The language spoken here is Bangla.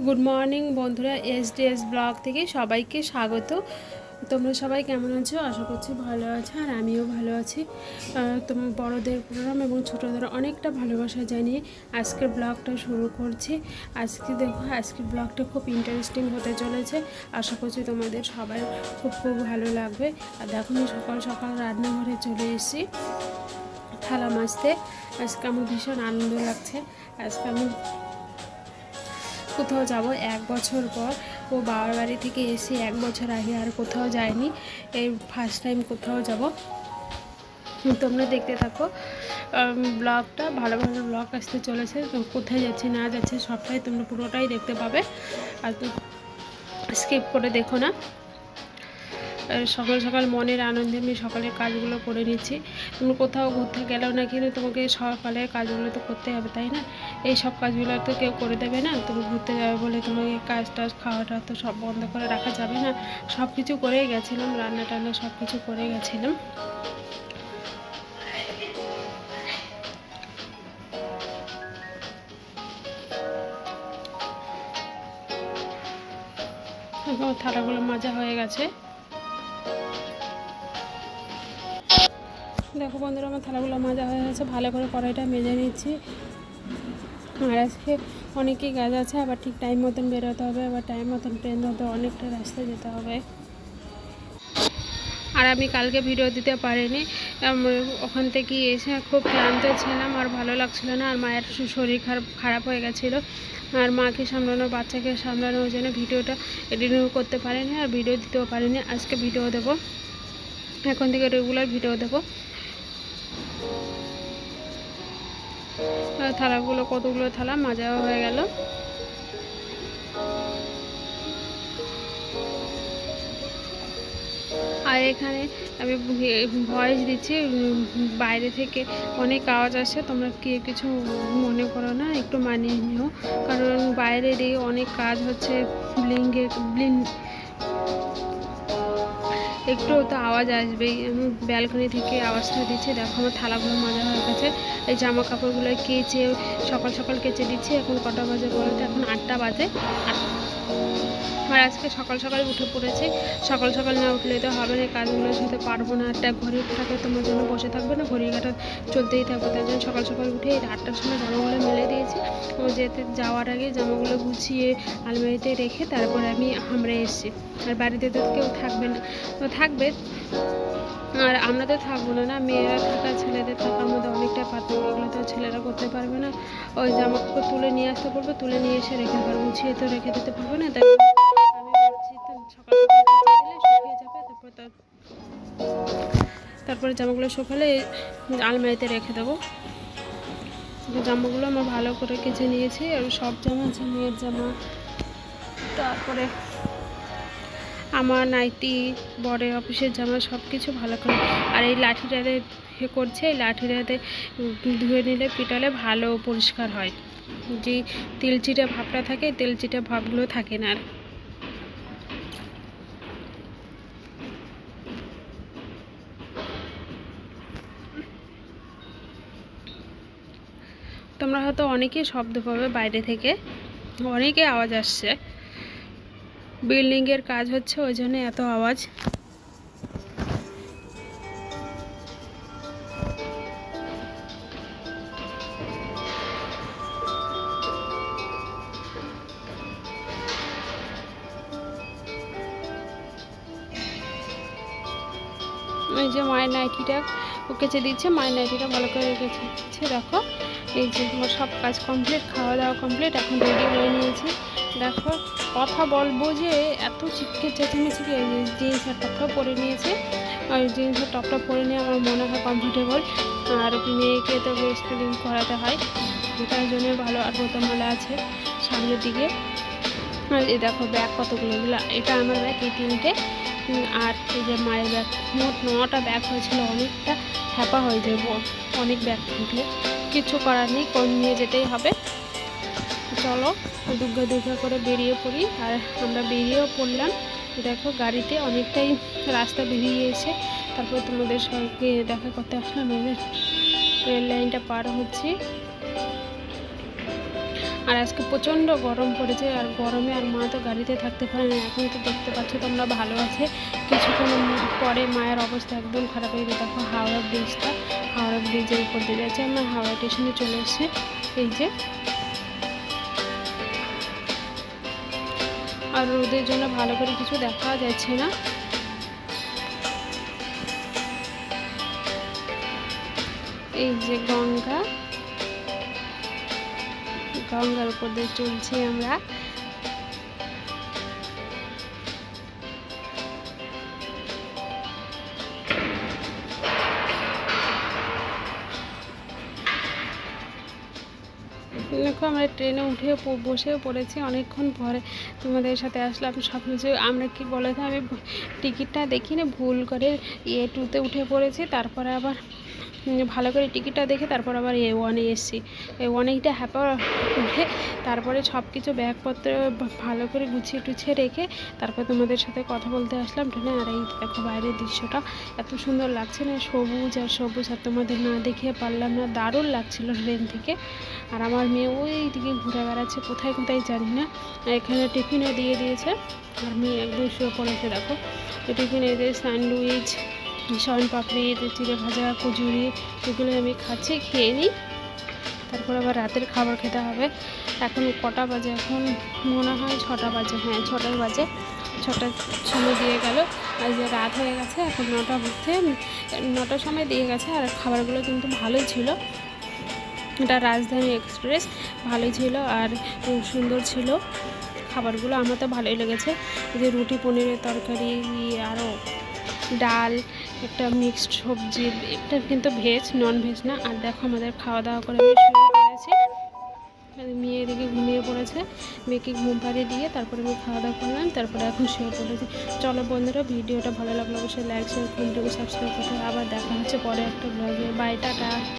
গুড মর্নিং বন্ধুরা, এসডিএস ব্লগ থেকে সবাইকে স্বাগত। তোমরা সবাই কেমন আছো? আশা করছি ভালো আছো, আর আমিও ভালো আছি। তোমার বড়দের প্রণাম এবং ছোটদের অনেকটা ভালোবাসা জানিয়ে আজকের ব্লগটা শুরু করছি। আজকে দেখো, আজকের ব্লগটা খুব ইন্টারেস্টিং হতে চলেছে। আশা করছি তোমাদের সবাই খুব ভালো লাগবে। আর দেখো, আমি সকাল সকাল রান্নাঘরে চলে এসেছি থালা মাজতে। আজকে আমার ভীষণ আনন্দ লাগছে। আজকে আমি কোথাও যাব 1 বছর পর। ও বাবার বাড়ি থেকে এসে 1 বছর আগে আর কোথাও যায়নি, এই ফার্স্ট টাইম কোথাও যাব। তোমরা দেখতে থাকো ব্লগটা, ভালো ভালো ব্লগ আসতে চলেছে। কোথায় যাচ্ছে না যাচ্ছে সবটাই তোমরা পুরোটাই দেখতে পাবে, আর তো স্কিপ করে দেখো না। সকাল সকাল মনের আনন্দে আমি সকালের কাজগুলো করে নিচ্ছি। তুমি কোথাও ঘুরতে গেলেও না, কিন্তু তোমাকে সকালের কাজগুলো তো করতে হবে, তাই না? এই সব কাজগুলো তো কেউ করে দেবে না। তুমি ঘুরতে যাবে বলে তোমাকে কাজ টাজ খাওয়াটা তো সব বন্ধ করে রাখা যাবে না। সব কিছু করেই গেছিলাম, রান্না টান্না সব কিছু করে গেছিলাম। থালাগুলো মাজা হয়ে গেছে। দেখো বন্ধুরা, আমার থালাগুলো মাজা হয়ে গেছে। ভালো করে কড়াইটা মেজে নিচ্ছি। আর আজকে অনেকই কাজ আছে, আবার ঠিক টাইম মতন বেরোতে হবে, আবার টাইম মতন ট্রেন ধরতে অনেকটা রাস্তা যেতে হবে। আর আমি কালকে ভিডিও দিতে পারিনি, ওখান থেকে এসে খুব ক্লান্ত ছিলাম, আর ভালো লাগছিল না। আর মায়ের শরীর খারাপ হয়ে গেছিলো, আর মাকে সামলানো, বাচ্চাকে সামলানোর জন্য ভিডিওটা এডিটিং করতে পারিনি, আর ভিডিও দিতেও পারিনি। আজকে ভিডিও দেবো, এখন থেকে রেগুলার ভিডিও দেবো। থালাগুলো, কতগুলো থালা মাজাও হয়ে গেল। আর এখানে আমি ভয়েস দিচ্ছি, বাইরে থেকে অনেক আওয়াজ আসে, তোমরা কি কিছু মনে করো না, একটু মানিয়ে নিও। কারণ বাইরের এই অনেক কাজ হচ্ছে, একটু তো আওয়াজ আসবেই। আমি ব্যালকনি থেকে আওয়াজটা দিচ্ছি। দেখো, আমার থালাগুলো মাজা হয়ে গেছে। এই জামা কাপড়গুলো কেচে সকাল সকাল কেচে দিচ্ছি। এখন কটা বাজে বলো তো? এখন 8টা বাজে। আর আজকে সকাল সকাল উঠে পড়েছি। সকাল সকাল না উঠলে তো হবে না, কাজগুলোর সাথে পারবো না। একটা ঘড়ি থাকে তোমার জন্য বসে থাকবে না, ঘড়ি কাটা চলতেই থাকবে। তাই জন্য সকাল সকাল উঠে 8টার সময় জামাগুলো মেলে দিয়েছি। ও যেতে যাওয়ার আগে জামাগুলো গুছিয়ে আলমারিতে রেখে তারপরে আমরা এসেছি। আর বাড়িতে তো কেউ থাকবে না, থাকবে, আর আমরা তো থাকবো না। মেয়েরা থাকা, ছেলেদের থাকার মধ্যে অনেকটা পার্থক্য। এগুলো তো ছেলেরা করতে পারবে না। ওই জামা কাপড় তুলে নিয়ে আসতে পারবে, তুলে নিয়ে এসে রেখে পারবো, গুছিয়ে তো রেখে দিতে পারবে না। তাই আমি বলছি, তো সকাল সকাল কেচে দিলে শুকিয়ে যাবে। তারপরে জামাগুলো শুকালে আলমারিতে রেখে দেবো। জামাগুলো আমার ভালো করে কেচে নিয়েছি। আর সব জামা আছে, মেয়ের জামা, তারপরে আমার নাইটি, বরের অফিসের জামা, সব কিছু ভালো করে। আর এই লাঠিটাতে করছে, এই লাঠিটাতে ধুয়ে নিলে, পিটালে ভালো পরিষ্কার হয়। যে তেলচিটা ভাবটা থাকে, তেলচিটা ভাবগুলো থাকে না আর। তোমরা হয়তো অনেকেই শব্দ পাবে বাইরে থেকে, অনেকে আওয়াজ আসছে। বিল্ডিংয়ের কাজ হচ্ছে, ওই জন্য এত আওয়াজ। এই যে মায়ের নাইটিটা ও কেচে দিচ্ছে, মায়ের নাইটিটা ভালো করে কেচে দিচ্ছে। দেখো, এই যে আমার সব কাজ কমপ্লিট, খাওয়া দাওয়া কমপ্লিট, এখন রেডি হয়ে নিয়েছি। দেখো, কথা বলবো যে এত চিৎকে চেঁচামেচি, জিন্সের টপটা পরে নিয়েছে। আর জিন্সের টপটা পরে নিয়ে আমার মনে হয় কমফোর্টেবল। আর মেয়েকে তো ব্রেস্ট ফিডিং করাতে হয়, তার জন্য ভালো। আর বোতামওয়ালা আছে সামনের দিকে। আর এই দেখো ব্যাগ কতগুলো, এটা আমার ব্যাগ, এই 3টে। আর এই যে মায়ের ব্যাগ, মোট 9টা ব্যাগ হয়েছিল। অনেকটা হ্যাপা হয়ে যায় অনেক ব্যাগ থাকলে, কিছু করার নেই, কম নিয়ে যেতেই হবে। চলো দুর্গা করে বেরিয়ে পড়ি। আর আমরা বেরিয়েও পড়লাম। দেখো, গাড়িতে অনেকটাই রাস্তা বেরিয়ে এসে তারপর তোমাদের সঙ্গে দেখা করতে আসলাম। রেল লাইনটা পার হচ্ছি। আর আজকে প্রচণ্ড গরম পড়েছে, আর গরমে আর মা তো গাড়িতে থাকতে পারে না। এখন তো দেখতে পাচ্ছ তোমরা ভালো আছে, কিছুক্ষণ পরে মায়ের অবস্থা একদম খারাপ হয়ে গেছে। দেখো হাওড়া ব্রিজটা, হাওড়া ব্রিজের উপর দিয়ে যাচ্ছে, আমরা হাওড়া স্টেশনে চলে এসেছি। এই যে, আর রোদের জন্য ভালো করে কিছু দেখা যাচ্ছে না। এই যে গঙ্গা, গঙ্গার উপর দিয়ে চলছি আমরা। দেখো আমরা ট্রেনে উঠে বসেও পড়েছি, অনেকক্ষণ পরে তোমাদের সাথে আসলাম। সব কিছু আমরা কি বলে তো, আমি টিকিটটা দেখিনি, ভুল করে A2-তে উঠে পড়েছি। তারপরে আবার ভালো করে টিকিটটা দেখে তারপর আবার A1-এ এসেছি। A1-এইটা হ্যাপা উঠে তারপরে সব কিছু ব্যাগপত্র ভালো করে গুছিয়ে টুছিয়ে রেখে তারপর তোমাদের সাথে কথা বলতে আসলাম ট্রেনে। আর এই দেখো বাইরের দৃশ্যটা এত সুন্দর লাগছে না, সবুজ আর সবুজ, আর তোমাদের না দেখিয়ে পারলাম না, দারুণ লাগছিল ট্রেন থেকে। আর আমার মেয়ে ওই দিকে ঘুরে বেড়াচ্ছে, কোথায় কোথায় জানি না। এখানে টিফিনও দিয়ে দিয়েছে, আর মেয়ে একদম শুয়ে পড়েছে। দেখো টিফিনে এদের স্যান্ডউইচ, শন পাপড়ি, চিড়ে ভাজা, কচুরি, এগুলো আমি খাচ্ছি, খেয়ে নিই। তারপর আবার রাতের খাবার খেতে হবে। এখন কটা বাজে, এখন মনে হয় 6টা বাজে, হ্যাঁ 6টা বাজে, 6টার সময় দিয়ে গেল। আর যে রাত হয়ে গেছে, এখন 9টা বাজছে, 9টার সময় দিয়ে গেছে। আর খাবারগুলো কিন্তু ভালোই ছিল, এটা রাজধানী এক্সপ্রেস, ভালোই ছিল আর সুন্দর ছিল খাবারগুলো, আমার তো ভালোই লেগেছে। এই যে রুটি, পনিরের তরকারি, আরও ডাল, একটা মিক্সড সবজি, এটা কিন্তু ভেজ, নন ভেজ না। আর দেখো আমাদের খাওয়া দাওয়া করে আমি শুয়ে পড়েছি, মেয়ে এদিকে ঘুমিয়ে পড়েছে, মেয়েকে ঘুম পাড়িয়ে দিয়ে তারপরে আমি খাওয়া দাওয়া করলাম, তারপরে এখন শুয়ে পড়েছি। চলো বন্ধুরা, ভিডিওটা ভালো লাগলো অবশ্যই লাইক শেয়ার কমেন্ট সাবস্ক্রাইব করতে। আবার দেখা হচ্ছে পরে একটা ব্লগে। Bye, tata.